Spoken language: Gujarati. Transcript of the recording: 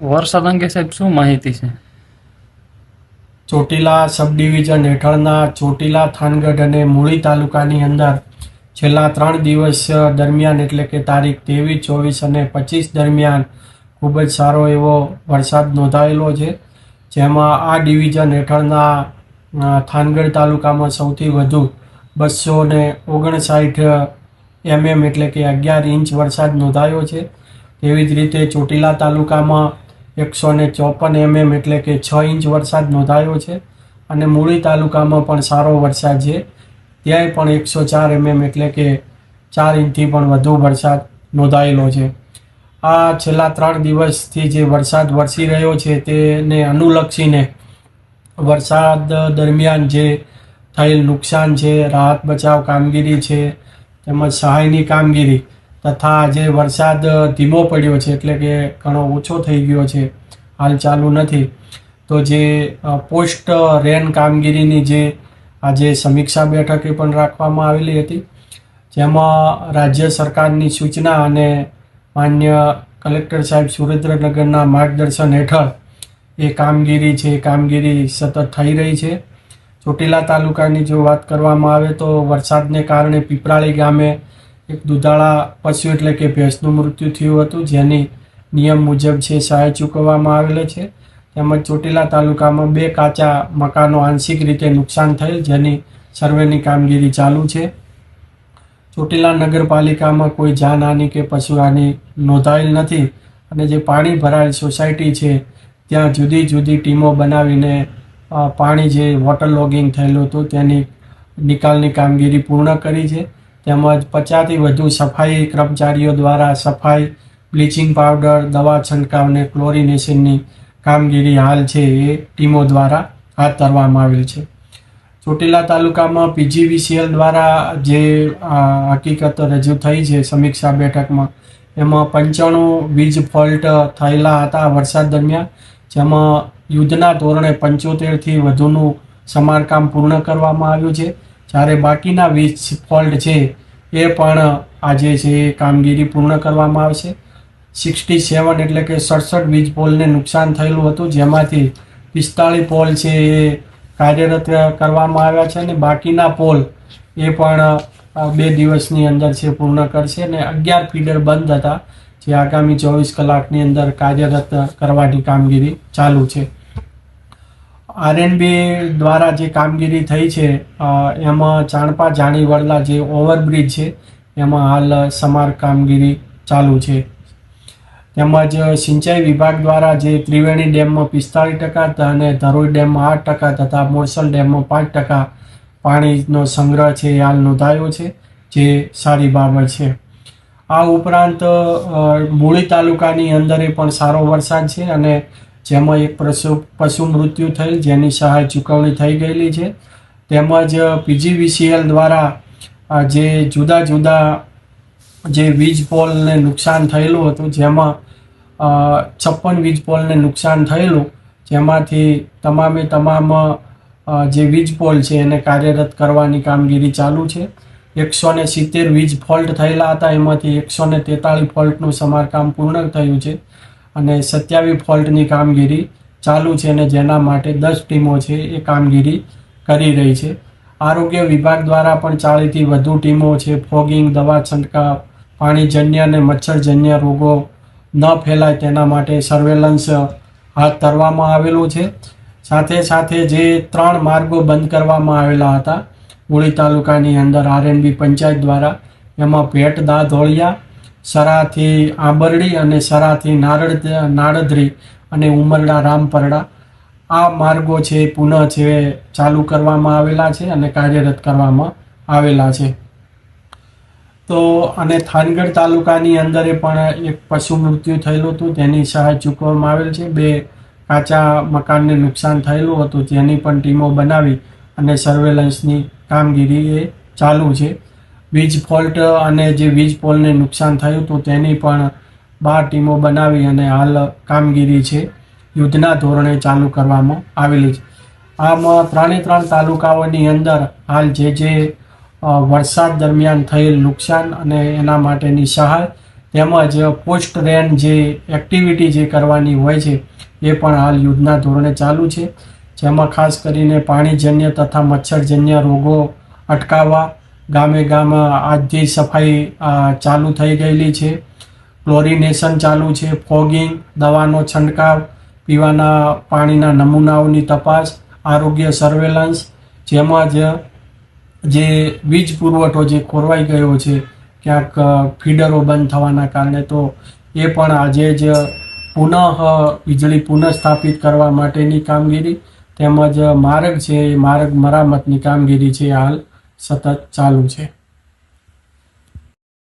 વરસાદ અંગે સાહેબ શું માહિતી છે? ચોટીલા સબ ડિવિઝન હેઠળના ચોટીલા, થાનગઢ અને મૂળી તાલુકાની અંદર છેલ્લા 3 દિવસ દરમિયાન એટલે કે તારીખ 23, 24 અને 25 દરમિયાન ખૂબ જ સારો એવો વરસાદ નોંધાયેલો છે. જેમાં આ ડિવિઝન હેઠળના થાનગઢ તાલુકામાં સૌથી વધુ 259 mm એટલે કે 11 ઇંચ વરસાદ નોંધાયો છે. તેવી જ રીતે ચોટીલા તાલુકામાં 154 mm એટલે કે 6 ઇંચ વરસાદ નોંધાયો છે. અને મૂળી તાલુકામાં પણ સારો વરસાદ છે. ત્યાંય પણ 104 mm એટલે કે 4 ઇંચથી પણ વધુ વરસાદ નોંધાયેલો છે. આ છેલ્લા 3 દિવસથી જે વરસાદ વરસી રહ્યો છે તેને અનુલક્ષીને વરસાદ દરમિયાન જે થયેલ નુકસાન છે, રાહત બચાવ કામગીરી છે, તેમજ સહાયની કામગીરી તથા જે વરસાદ ધીમો પડ્યો છે એટલે કે ઘણો ઓછો થઈ ગયો છે, હાલ ચાલુ નથી, તો જે પોસ્ટ રેન કામગીરીની જે આજે સમીક્ષા બેઠકે પણ રાખવામાં આવેલી હતી, જેમાં રાજ્ય સરકારની સૂચના અને માન્ય કલેક્ટર સાહેબ સુરેન્દ્રનગરના માર્ગદર્શન હેઠળ એ કામગીરી સતત થઈ રહી છે. ચોટીલા તાલુકાની જો વાત કરવામાં આવે તો વરસાદને કારણે પીપરાળી ગામે એક દુધાળા પશુ એટલે કે ભેંસનું મૃત્યુ થયું હતું, જેની નિયમ મુજબ છે સહાય ચૂકવવામાં આવેલ છે. તેમજ ચોટીલા તાલુકામાં 2 કાચા મકાનો આંશિક રીતે નુકસાન થયેલ, જેની સર્વેની કામગીરી ચાલુ છે. ચોટીલા નગરપાલિકામાં કોઈ જાનહાનિ કે પશુહાનિ નોંધાયેલ નથી. અને જે પાણી ભરાયેલ સોસાયટી છે ત્યાં જુદી જુદી ટીમો બનાવીને પાણી જે વોટર લોગિંગ થયેલું હતું તેની નિકાલની કામગીરી પૂર્ણ કરી છે. તેમજ 50થી વધુ સફાઈ કર્મચારીઓ દ્વારા સફાઈ, બ્લીચિંગ પાવડર, દવા છંટકાવ અને ક્લોરિનેશનની કામગીરી હાલ છે એ ટીમો દ્વારા હાથ ધરવામાં આવેલ છે. ચોટીલા તાલુકામાં PGVCL દ્વારા જે હકીકત રજૂ થઈ છે સમીક્ષા બેઠકમાં, એમાં 95 વીજ ફોલ્ટ થયેલા હતા વરસાદ દરમિયાન, જેમાં યુદ્ધના ધોરણે 75થી વધુનું સમારકામ પૂર્ણ કરવામાં આવ્યું છે. જ્યારે બાકીના વીજ ફોલ્ટ છે એ પણ આજે છે એ કામગીરી પૂર્ણ કરવામાં આવશે. 67 એટલે કે 67 વીજ પોલને નુકસાન થયેલું હતું, જેમાંથી 45 પોલ છે એ કાર્યરત કરવામાં આવ્યા છે અને બાકીના પોલ એ પણ 2 દિવસની અંદર છે પૂર્ણ કરશે. અને 11 ફીડર બંધ હતા, જે આગામી 24 કલાકની અંદર કાર્યરત કરવાની કામગીરી ચાલુ છે. RNB દ્વારા જે કામગીરી થઈ છે એમાં ચાણપા જાણીવડલા જે ઓવરબ્રિજ છે એમાં હાલ સમાર કામગીરી ચાલુ છે. તેમજ સિંચાઈ વિભાગ દ્વારા જે ત્રિવેણી ડેમમાં 45% અને ધરોઈ ડેમમાં 8% તથા મોરસલ ડેમમાં 5% પાણીનો સંગ્રહ છે એ હાલ નોંધાયો છે, જે સારી બાબત છે. આ ઉપરાંત મૂળી તાલુકાની અંદરે પણ સારો વરસાદ છે અને જેમાં એક પશુ મૃત્યુ થયેલ, જેની સહાય ચૂકવણી થઈ ગયેલી છે. તેમજ PGVCL દ્વારા જે જુદા જુદા જે વીજ પોલને નુકસાન થયેલું હતું, જેમાં 56 વીજ પોલને નુકસાન થયેલું, જેમાંથી તમામ જે વીજ પોલ છે એને કાર્યરત કરવાની કામગીરી ચાલુ છે. 170 વીજ ફોલ્ટ થયેલા હતા, એમાંથી 143 ફોલ્ટનું સમારકામ પૂર્ણ થયું છે અને 27 ફોલ્ટની કામગીરી ચાલુ છે અને જેના માટે 10 ટીમો છે એ કામગીરી કરી રહી છે. આરોગ્ય વિભાગ દ્વારા પણ 40થી વધુ ટીમો છે ફોગિંગ, દવા છંટકાવ, પાણીજન્ય અને મચ્છરજન્ય રોગો ન ફેલાય તેના માટે સર્વેલન્સ હાથ ધરવામાં આવેલું છે. સાથે સાથે જે 3 માર્ગો બંધ કરવામાં આવેલા હતા મૂળી તાલુકાની અંદર RNB પંચાયત દ્વારા, એમાં ભેટ દાધોળિયા, સરાથી આંબરડી અને સરાથી નાળદરી અને ઉમરડા રામપરડા, આ માર્ગો છે પુનઃ છે ચાલુ કરવામાં આવેલા છે અને કાર્યરત કરવામાં આવેલા છે. તો અને થાનગઢ તાલુકાની અંદરે પણ એક પશુ મૃત્યુ થયેલું હતું, તેની સહાય ચૂકવવામાં આવેલ છે. 2 કાચા મકાનને નુકસાન થયેલું હતું, જેની પણ ટીમો બનાવી અને સર્વેલન્સની કામગીરી એ ચાલુ છે. વીજ ફોલ્ટ અને જે વીજ પોલને નુકસાન થયું હતું તેની પણ 12 ટીમો બનાવી અને હાલ કામગીરી છે યુદ્ધના ધોરણે ચાલુ કરવામાં આવેલી છે. આમ 3 તાલુકાઓની અંદર હાલ જે વરસાદ દરમિયાન થયેલ નુકસાન અને એના માટેની સહાય, તેમજ પોસ્ટ રેન જે એક્ટિવિટી જે કરવાની હોય છે એ પણ હાલ યુદ્ધના ધોરણે ચાલુ છે, જેમાં ખાસ કરીને પાણીજન્ય તથા મચ્છરજન્ય રોગો અટકાવવા ગામે ગામ આજથી સફાઈ ચાલુ થઈ ગયેલી છે, ક્લોરિનેશન ચાલુ છે, ફોગિંગ, દવાનો છંટકાવ, પીવાના પાણીના નમૂનાઓની તપાસ, આરોગ્ય સર્વેલન્સ, જેમાં જે વીજ પુરવઠો જે ખોરવાઈ ગયો છે ક્યાંક ફીડરો બંધ થવાના કારણે, તો એ પણ આજે જ વીજળી પુનઃસ્થાપિત કરવા માટેની કામગીરી તેમજ માર્ગ છે એ માર્ગ મરામતની કામગીરી છે હાલ સતત ચાલુ છે.